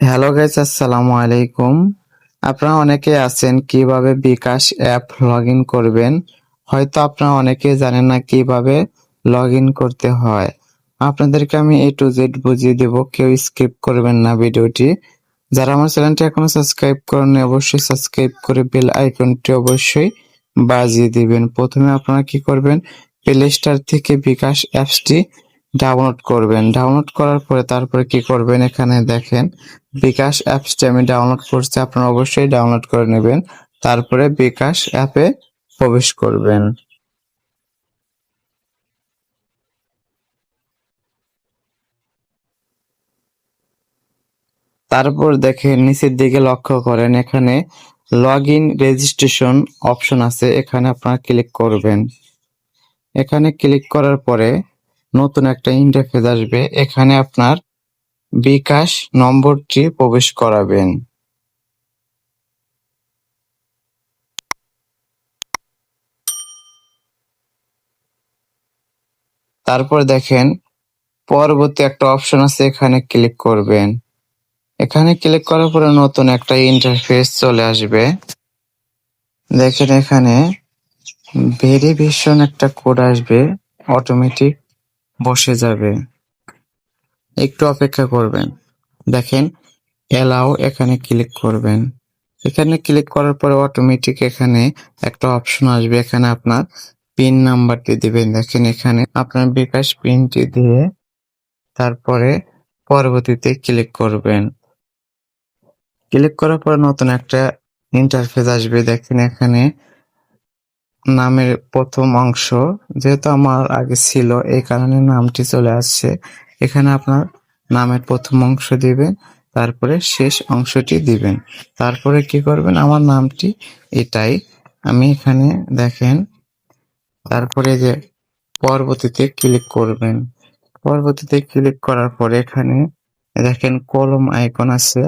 Hello guys, আসসালামু আলাইকুম। আপনারা অনেকে আছেন কিভাবে বিকাশ অ্যাপ লগ ইন করবেন। হয়তো আপনারা অনেকে জানেন না কিভাবে লগ ইন করতে হয়। আপনাদেরকে আমি A to Z বুঝিয়ে দেব, কেউ স্কিপ করবেন না ভিডিওটি। যারা আমার চ্যানেলটি এখনো সাবস্ক্রাইব করেননি অবশ্যই সাবস্ক্রাইব করে বেল আইকনটি অবশ্যই বাজিয়ে দিবেন। প্রথমে আপনারা কি করবেন, প্লে স্টোর থেকে বিকাশ অ্যাপসটি ডাউনলোড করবেন। ডাউনলোড করার পরে তারপরে কি করবেন, এখানে দেখেন বিকাশ অ্যাপসটি আমি ডাউনলোড করছি, আপনারা অবশ্যই ডাউনলোড করে নেবেন। তারপরে বিকাশ অ্যাপে প্রবেশ করবেন। তারপর দেখেন নিচের দিকে লক্ষ্য করেন, এখানে লগ ইন রেজিস্ট্রেশন অপশন আছে, এখানে আপনারা ক্লিক করবেন। এখানে ক্লিক করার পরে নতুন একটা ইন্টারফেস আসবে, এখানে আপনার বিকাশ নম্বরটি প্রবেশ করাবেন। তারপর দেখেন পরবর্তী একটা অপশন আছে, এখানে ক্লিক করবেন। এখানে ক্লিক করার পরে নতুন একটা ইন্টারফেস চলে আসবে। দেখেন এখানে ভেরিফিকেশন একটা কোড আসবে, অটোমেটিক বসে যাবে, একটু অপেক্ষা করবেন। দেখেন এলাও, এখানে ক্লিক করবেন। এখানে ক্লিক করার পরে অটোমেটিক এখানে একটা অপশন আসবে, এখানে আপনার পিন নাম্বারটি দিবেন। দেখেন এখানে আপনার বিকাশ পিনটি দিয়ে তারপরে পরবর্তীতে ক্লিক করবেন। ক্লিক করার পর নতুন একটা ইন্টারফেস আসবে। দেখেন এখানে নামের প্রথম অংশ যেহেতু আমার আগে ছিল এই কারণে নামটি চলে আসছে। এখানে আপনার নামের প্রথম অংশ দিবেন, তারপরে শেষ অংশটি দিবেন। তারপরে কি করবেন, আমার নামটি এটাই আমি এখানে দেখেন। তারপরে যে পরবর্তীতে ক্লিক করবেন। পরবর্তীতে ক্লিক করার পরে এখানে দেখেন কলম আইকন আছে,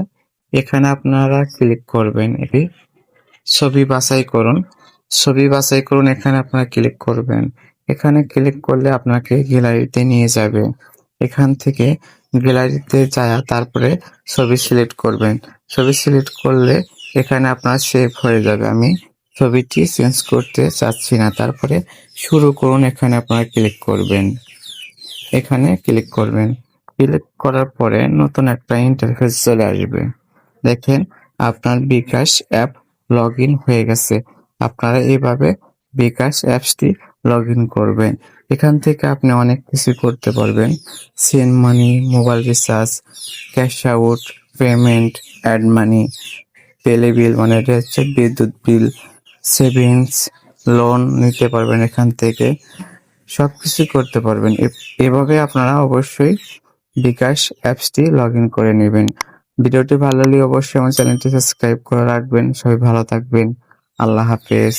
এখানে আপনারা ক্লিক করবেন। এটি ছবি বাছাই করুন, ছবি বাছাই করুন, এখানে আপনারা ক্লিক করবেন। এখানে ক্লিক করলে আপনাকে গ্যালারিতে নিয়ে যাবে। এখান থেকে গ্যালারিতে যায় তারপরে ছবি সিলেক্ট করবেন। ছবি সিলেক্ট করলে এখানে আপনার সেভ হয়ে যাবে। আমি ছবিটি চেঞ্জ করতে চাচ্ছি না। তারপরে শুরু করুন, এখানে আপনারা ক্লিক করবেন। এখানে ক্লিক করবেন। ক্লিক করার পরে নতুন একটা ইন্টারফেস চলে আসবে। দেখেন আপনার বিকাশ অ্যাপ লগ ইন হয়ে গেছে। আপনারা এইভাবে বিকাশ অ্যাপসটি লগ ইন করবেন। এখান থেকে আপনি অনেক কিছু করতে পারবেন। Send money, mobile recharge, cash out, payment, add money, tele bill মানে এটা হচ্ছে বিদ্যুৎ বিল, সেভিংস, লোন নিতে পারবেন এখান থেকে। সবকিছু করতে পারবেন। এভাবে আপনারা অবশ্যই বিকাশ অ্যাপসটি লগ ইন করে নেবেন। ভিডিওটি ভালো লাগলে অবশ্যই আমার চ্যানেলটি সাবস্ক্রাইব করে রাখবেন। সবাই ভালো থাকবেন। আল্লাহ হাফেজ।